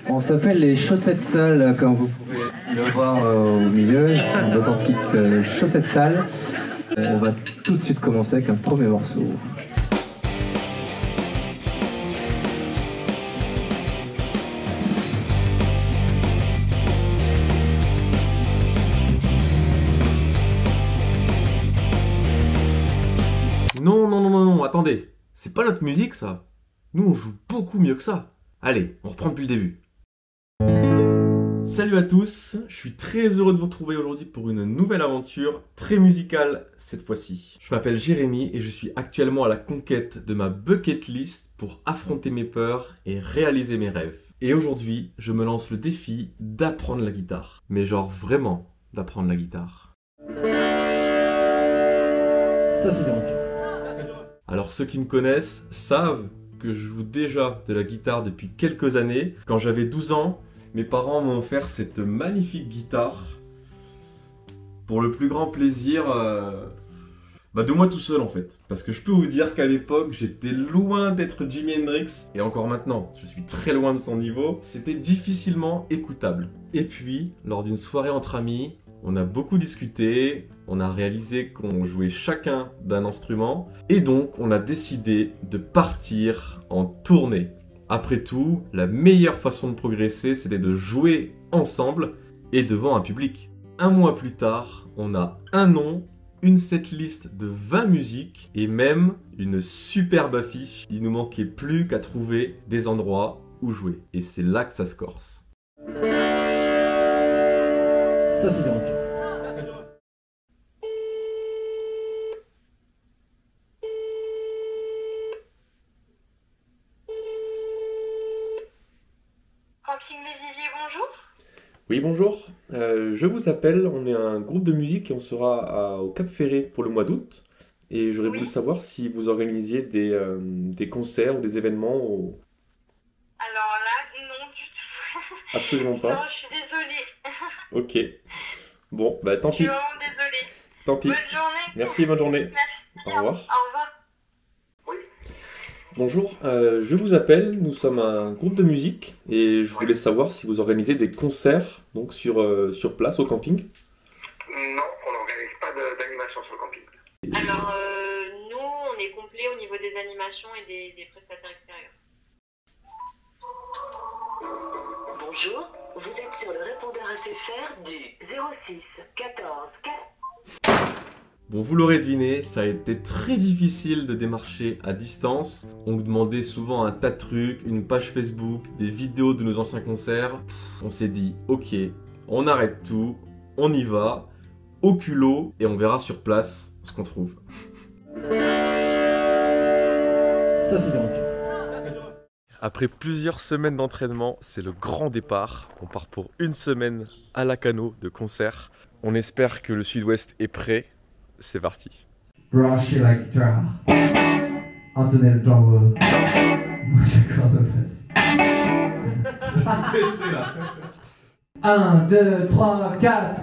On s'appelle les chaussettes sales, comme vous pouvez le voir au milieu. Ils sont d'authentiques chaussettes sales. On va tout de suite commencer avec un premier morceau. Non, attendez. C'est pas notre musique, ça. Nous, on joue beaucoup mieux que ça. Allez, on reprend depuis le début. Salut à tous, je suis très heureux de vous retrouver aujourd'hui pour une nouvelle aventure, très musicale cette fois-ci. Je m'appelle Jérémy et je suis actuellement à la conquête de ma bucket list pour affronter mes peurs et réaliser mes rêves. Et aujourd'hui, je me lance le défi d'apprendre la guitare. Mais genre vraiment d'apprendre la guitare. Ça c'est bien. Alors ceux qui me connaissent savent que je joue déjà de la guitare depuis quelques années. Quand j'avais 12 ans, mes parents m'ont offert cette magnifique guitare pour le plus grand plaisir de moi tout seul en fait. Parce que je peux vous dire qu'à l'époque, j'étais loin d'être Jimi Hendrix. Et encore maintenant, je suis très loin de son niveau. C'était difficilement écoutable. Et puis, lors d'une soirée entre amis, on a beaucoup discuté, on a réalisé qu'on jouait chacun d'un instrument et donc on a décidé de partir en tournée. Après tout, la meilleure façon de progresser, c'était de jouer ensemble et devant un public. Un mois plus tard, on a un nom, une setlist de 20 musiques et même une superbe affiche. Il nous manquait plus qu'à trouver des endroits où jouer. Et c'est là que ça se corse. Ça c'est bien. Oui, bonjour. Je vous appelle, on est un groupe de musique et on sera au Cap Ferré pour le mois d'août. Et j'aurais voulu savoir si vous organisiez des concerts ou des événements au... Alors là, non du tout. Absolument pas. Non, je suis désolée. Ok. Bon, bah tant Je suis pis. vraiment désolée. Tant pis. Bonne journée. Merci, bonne journée. Merci. Au revoir. Au revoir. Bonjour, je vous appelle, nous sommes un groupe de musique et je voulais savoir si vous organisez des concerts donc sur place au camping. Non, on n'organise pas d'animation sur le camping. Alors, nous, on est complet au niveau des animations et des prestataires extérieurs. Bonjour, vous êtes sur le répondeur SFR du 06 14 4. Bon, vous l'aurez deviné, ça a été très difficile de démarcher à distance. On nous demandait souvent un tas de trucs, une page Facebook, des vidéos de nos anciens concerts. On s'est dit, ok, on arrête tout, on y va, au culot, et on verra sur place ce qu'on trouve. Ça c'est bien. Après plusieurs semaines d'entraînement, c'est le grand départ. On part pour une semaine à Lacanau de concert. On espère que le Sud-Ouest est prêt. C'est parti. Brush it like guitar. Antonel Drummer. Moi j'accorde en face. 1, 2, 3, 4.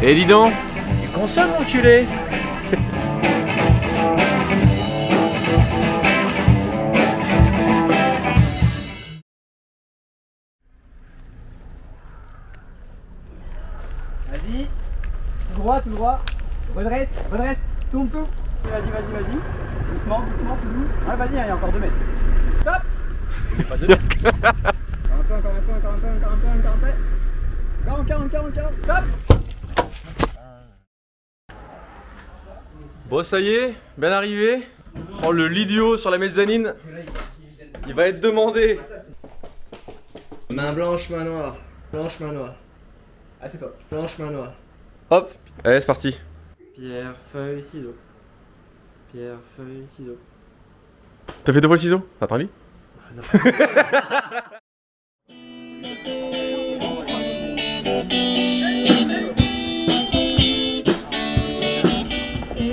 Eh dis donc, tu consommes enculé. Vas-y, tout droit, redresse, tourne tout. Vas-y. Doucement, tout doux. Ouais, vas-y, il y a encore 2 mètres. Stop. Il n'y a pas 2 mètres. Encore un peu. 40. Stop. Bon, ça y est, bien arrivé. Oh, le l'idiot sur la mezzanine, il va être demandé. Main blanche, main noire. Blanche, main noire. Ah, c'est toi. Blanche, main noire. Hop, allez, c'est parti. Pierre, feuille, ciseaux. Pierre, feuille, ciseaux. T'as fait 2 fois le ciseau? Attends, lui.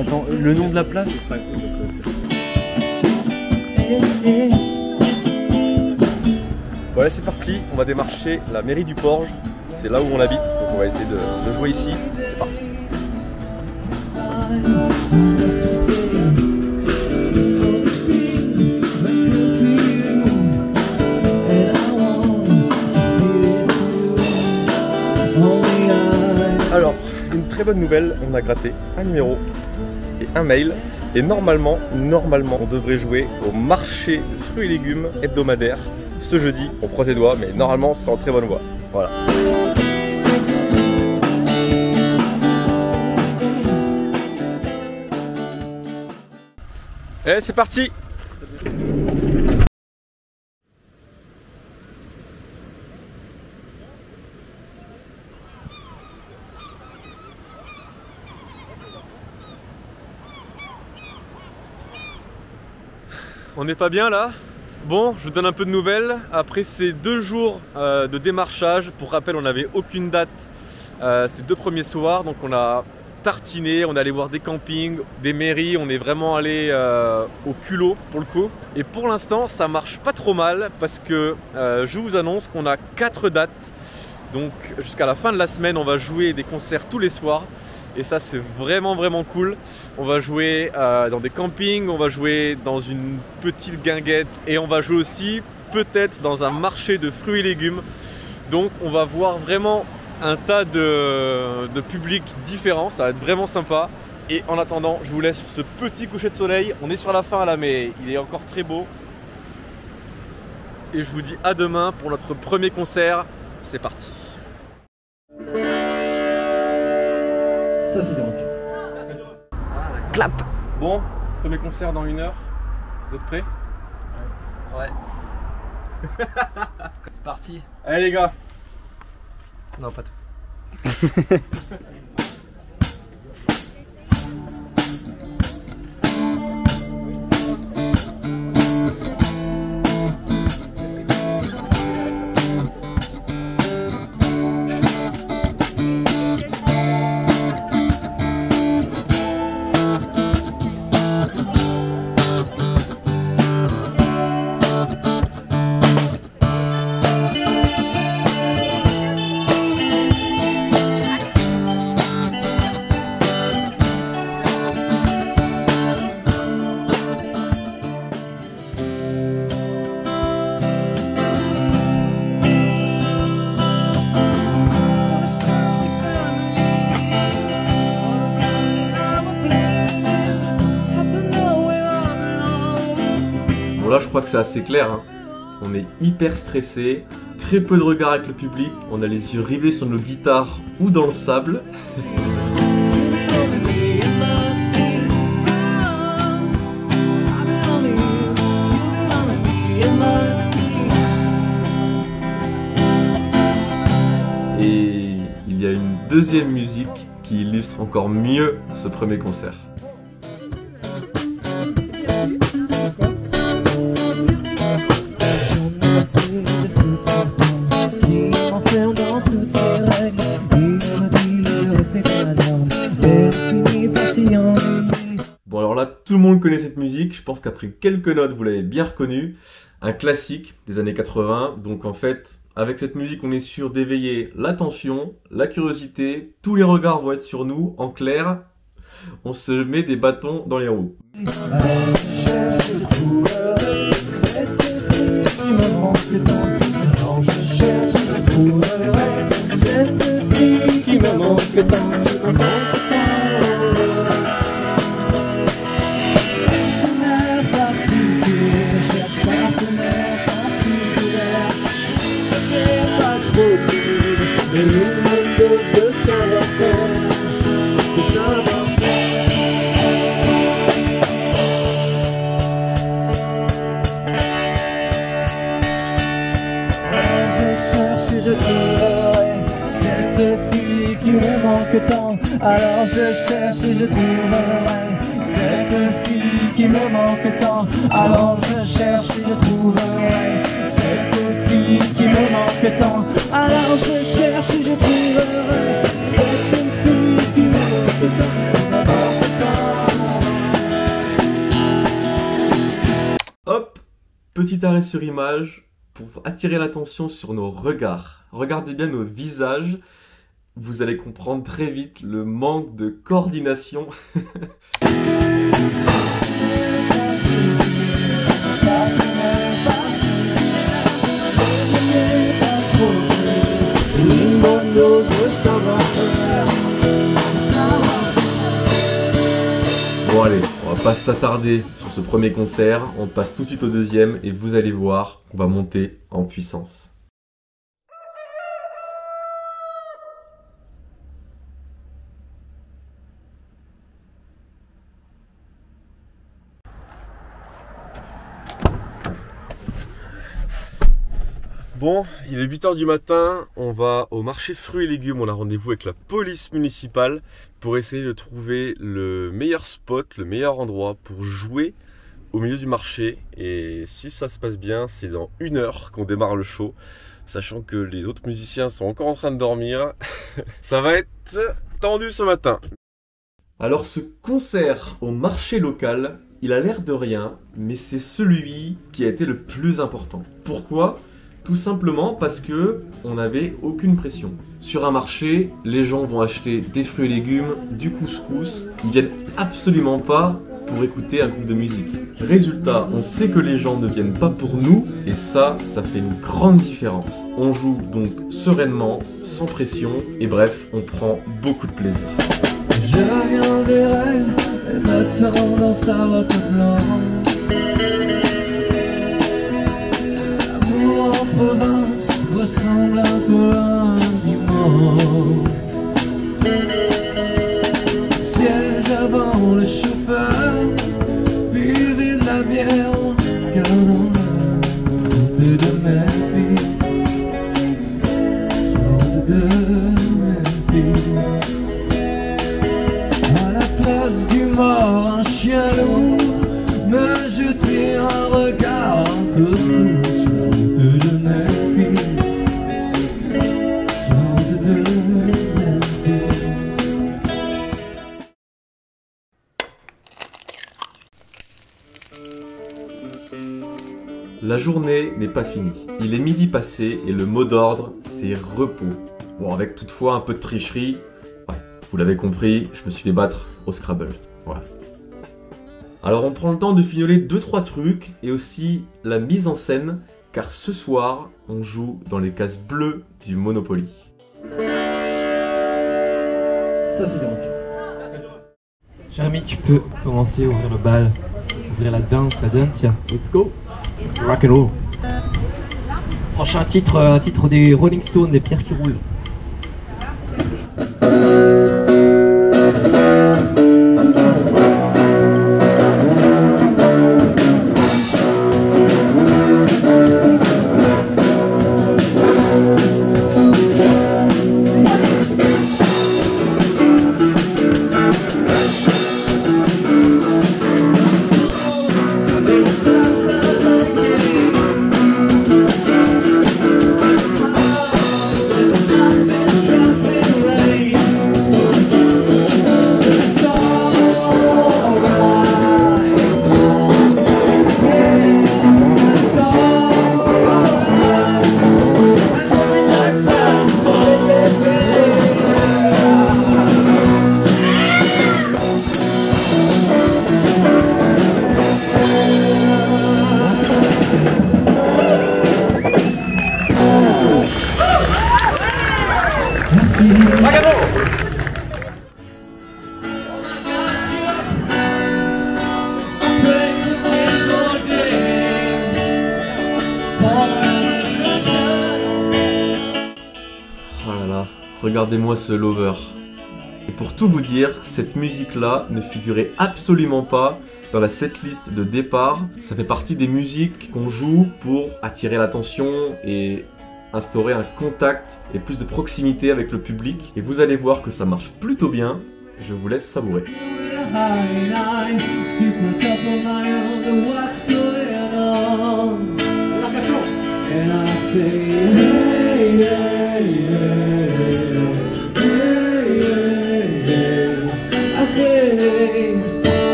Attends, le nom de la place? Voilà, c'est parti, on va démarcher la mairie du Porge. C'est là où on habite, donc on va essayer de jouer ici. C'est parti. bonne nouvelle, on a gratté un numéro et un mail. Et normalement, on devrait jouer au marché de fruits et légumes hebdomadaire ce jeudi. On croise les doigts, mais normalement, c'est en très bonne voie. Voilà. Et c'est parti! On n'est pas bien là? Bon, je vous donne un peu de nouvelles. Après ces 2 jours de démarchage, pour rappel, on n'avait aucune date ces 2 premiers soirs. Donc on a tartiné, on est allé voir des campings, des mairies. On est vraiment allé au culot pour le coup. Et pour l'instant, ça marche pas trop mal parce que je vous annonce qu'on a 4 dates. Donc jusqu'à la fin de la semaine, on va jouer des concerts tous les soirs. Et ça, c'est vraiment cool. On va jouer dans des campings, on va jouer dans une petite guinguette et on va jouer aussi peut-être dans un marché de fruits et légumes. Donc on va voir vraiment un tas de publics différents, ça va être vraiment sympa. Et en attendant, je vous laisse sur ce petit coucher de soleil. On est sur la fin là, mais il est encore très beau. Et je vous dis à demain pour notre premier concert. C'est parti. Ça c'est du rock. Clap. Bon, premier concert dans 1 heure. Vous êtes prêts? Ouais. C'est parti. Allez les gars. Non, pas tout. Bon là je crois que c'est assez clair, hein. On est hyper stressé, très peu de regard avec le public, on a les yeux rivés sur nos guitares ou dans le sable. Et il y a une deuxième musique qui illustre encore mieux ce premier concert. Bon alors là, tout le monde connaît cette musique, je pense qu'après quelques notes, vous l'avez bien reconnue. Un classique des années 80, donc en fait, avec cette musique, on est sûr d'éveiller l'attention, la curiosité, tous les regards vont être sur nous, en clair, on se met des bâtons dans les roues. Alors je cherche et je trouverai cette fille qui me manque tant. Alors je cherche et je trouverai cette fille qui me manque tant. Alors je cherche et je trouverai cette fille qui me manque tant. Hop, petit arrêt sur image pour attirer l'attention sur nos regards. Regardez bien nos visages. Vous allez comprendre très vite le manque de coordination. pas s'attarder sur ce premier concert, on passe tout de suite au deuxième et vous allez voir qu'on va monter en puissance. Bon, il est 8 h du matin, on va au marché fruits et légumes, on a rendez-vous avec la police municipale pour essayer de trouver le meilleur spot, le meilleur endroit pour jouer au milieu du marché. Et si ça se passe bien, c'est dans 1 heure qu'on démarre le show, sachant que les autres musiciens sont encore en train de dormir. Ça va être tendu ce matin. Alors ce concert au marché local, il a l'air de rien, mais c'est celui qui a été le plus important. Pourquoi ? Tout simplement parce que on n'avait aucune pression. Sur un marché, les gens vont acheter des fruits et légumes, du couscous. Ils viennent absolument pas pour écouter un groupe de musique. Résultat, on sait que les gens ne viennent pas pour nous et ça fait une grande différence. On joue donc sereinement, sans pression et bref, on prend beaucoup de plaisir. Je viens vers elle, elle m'attend dans sa robe blanche. L'amour en province ressemble un peu à un dimanche. Siège avant le chauffeur, buvez de la bière, regardant la route de Memphis. Route de Memphis. À la place du mort, un chien loup me jetait un regard un peu fou. Sur route de Memphis, sur route de Memphis. La journée n'est pas finie. Il est midi passé et le mot d'ordre, c'est repos. Bon, avec toutefois un peu de tricherie. Ouais, vous l'avez compris, je me suis fait battre au Scrabble. Voilà. Alors on prend le temps de fignoler 2-3 trucs et aussi la mise en scène, car ce soir, on joue dans les cases bleues du Monopoly. Ça c'est bien. Jérémy, tu peux commencer à ouvrir le bal, ouvrir la dance, yeah. Let's go. Rock and roll. Prochain titre, un titre des Rolling Stones, des pierres qui roulent. Oh là là, regardez-moi ce lover. Et pour tout vous dire, cette musique-là ne figurait absolument pas dans la setlist de départ. Ça fait partie des musiques qu'on joue pour attirer l'attention et instaurer un contact et plus de proximité avec le public. Et vous allez voir que ça marche plutôt bien. Je vous laisse savourer.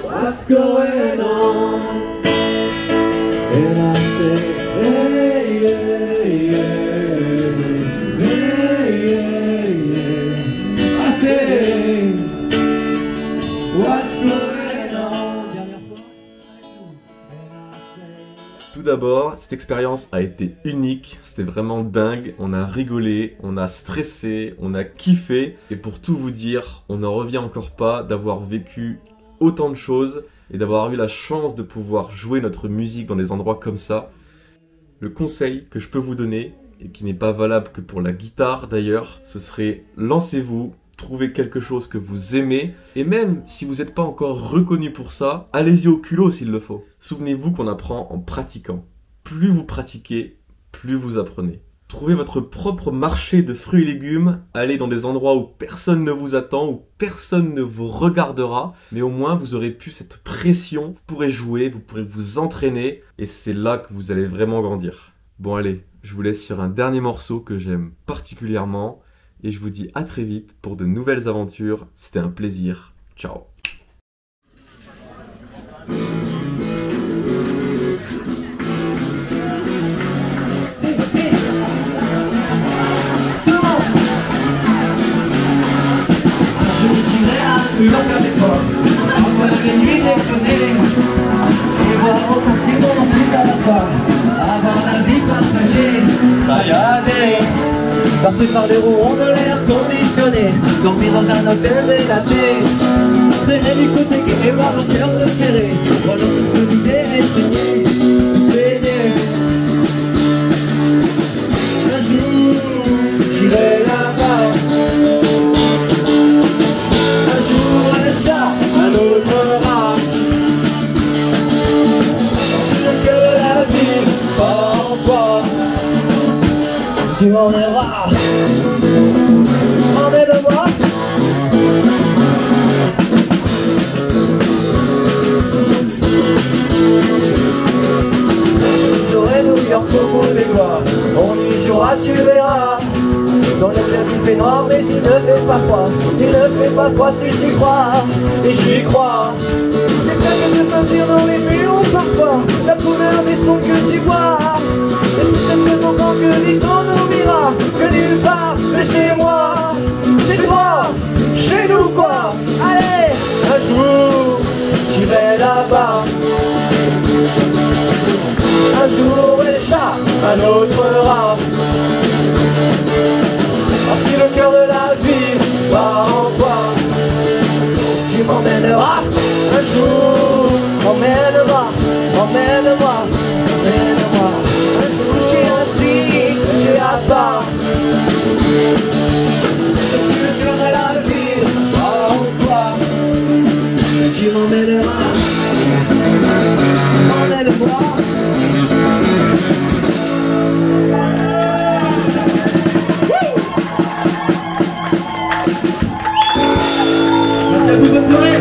What's going on? And I say, hey, yeah, yeah, hey, yeah, yeah. I say, what's going on? Dernière fois. Tout d'abord, cette expérience a été unique, c'était vraiment dingue, on a rigolé, on a stressé, on a kiffé, et pour tout vous dire, on n'en revient encore pas d'avoir vécu autant de choses et d'avoir eu la chance de pouvoir jouer notre musique dans des endroits comme ça. Le conseil que je peux vous donner, et qui n'est pas valable que pour la guitare d'ailleurs, ce serait lancez-vous, trouvez quelque chose que vous aimez, et même si vous n'êtes pas encore reconnu pour ça, allez-y au culot s'il le faut. Souvenez-vous qu'on apprend en pratiquant. Plus vous pratiquez, plus vous apprenez. Trouvez votre propre marché de fruits et légumes, allez dans des endroits où personne ne vous attend, où personne ne vous regardera, mais au moins vous aurez pu cette pression, vous pourrez jouer, vous pourrez vous entraîner, et c'est là que vous allez vraiment grandir. Bon allez, je vous laisse sur un dernier morceau que j'aime particulièrement, et je vous dis à très vite pour de nouvelles aventures. C'était un plaisir. Ciao. Plus longue avec toi, après les nuits déconner et voir au fond du monde entier ça va pas, avoir la vie partagée, balader, passer par des roues de l'air conditionné, dormir dans un hôtel délaté, traîner du côté gay et voir le cœur se serrer, voilà pour se vider et saigner, saigner. Un jour, j'irai là-bas. Un autre rat sur que la vie parfois tu m'emmèneras, emmène-moi. Je saurai New York au bout des doigts, on y jouera, tu verras. Dans le club il fait noir mais il ne fait pas froid. Il ne fait pas froid si j'y crois. Et j'y crois. Les flaques de peinture dans les murs parfois. La couleur des sons que tu vois. Et tout simplement quand que dit-on oubliera que nulle part c'est chez moi. Chez toi, chez nous quoi. Allez, un jour j'irai là-bas. Un jour les chats, un autre rat. Si le cœur de la vie va en toi, tu m'emmèneras un jour, emmène-moi, emmène-moi, emmène-moi. Un jour j'ai un cycle, j'ai un pas. Si le cœur de la vie va en toi, tu m'emmèneras, emmène-moi. Merci à vous, bonne soirée.